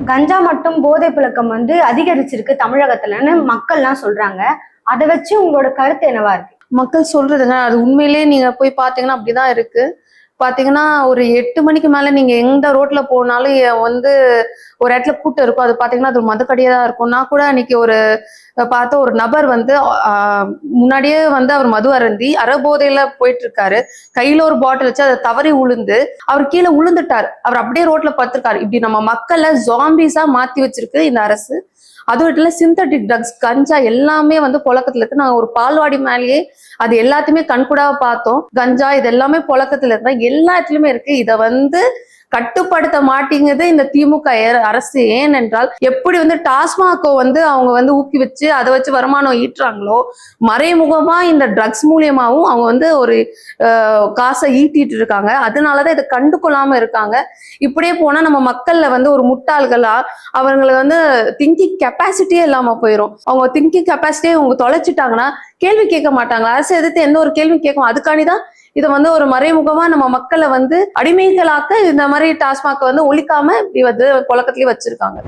கஞ்சா மற்றும் போதை புழக்கம் வந்து அதிகரிச்சிருக்கு தமிழகத்துலன்னு மக்கள்லாம் சொல்றாங்க. அதை வச்சு உங்களோட கருத்து என்னவா இருக்கு? மக்கள் சொல்றதுங்க அது உண்மையிலேயே நீங்க போய் பாத்தீங்கன்னா அப்படிதான் இருக்கு. பாத்தீங்கன்னா ஒரு 8 மணிக்கு மேல நீங்க எந்த ரோட்ல போனாலும் வந்து ஒரு இடத்துல கூட்டம் இருக்கும். அது பாத்தீங்கன்னா அது ஒரு மதுக்கடையா தான் இருக்கும். நான் கூட அன்னைக்கு ஒரு பார்த்த ஒரு நபர் வந்து முன்னாடியே வந்து அவர் மது அருந்தி அறபோதையில போயிட்டு இருக்காரு. கையில ஒரு பாட்டில் வச்சு அதை தவறி உளுந்து அவர் கீழே உளுந்துட்டாரு. அவர் அப்படியே ரோட்ல படுத்திருக்காரு. இப்படி நம்ம மக்களை ஜாம்பிஸா மாத்தி வச்சிருக்கு இந்த அரசு. அதுவும் இல்ல சிந்தட்டிக் ட்ரக்ஸ் கஞ்சா எல்லாமே வந்து புழக்கத்துல இருக்கு. நாங்க ஒரு பால்வாடி மேலேயே அது எல்லாத்தையுமே கண்கூடாக பார்த்தோம். கஞ்சா இது எல்லாமே புழக்கத்துல இருந்தா எல்லா இடத்துலயுமே இருக்கு. இதை வந்து கட்டுப்படுத்த மாட்டேங்குது இந்த திமுக அரசு. ஏனென்றால் எப்படி வந்து டாஸ்மாகோ வந்து அவங்க வந்து ஊக்குவிச்சு அதை வச்சு வருமானம் ஈட்டுறாங்களோ, மறைமுகமா இந்த ட்ரக்ஸ் மூலியமாவும் அவங்க வந்து ஒரு காசை ஈட்டிட்டு இருக்காங்க. அதனாலதான் இதை கண்டுகொள்ளாம இருக்காங்க. இப்படியே போனா நம்ம மக்கள்ல வந்து ஒரு முட்டாள்களா அவங்களை வந்து திங்கிங் கெப்பாசிட்டியே இல்லாம போயிடும். அவங்க திங்கிங் கெப்பாசிட்டியே அவங்க தொலைச்சிட்டாங்கன்னா கேள்வி கேட்க மாட்டாங்க. அரசு எதிர்த்து எந்த ஒரு கேள்வி கேட்கும். அதுக்காண்டிதான் இதை வந்து ஒரு மறைமுகமா நம்ம மக்களை வந்து அடிமைகளாக்க இந்த மாதிரி டாஸ்மாக் வந்து ஒழிக்காம வந்து புழக்கத்திலேயே வச்சிருக்காங்க.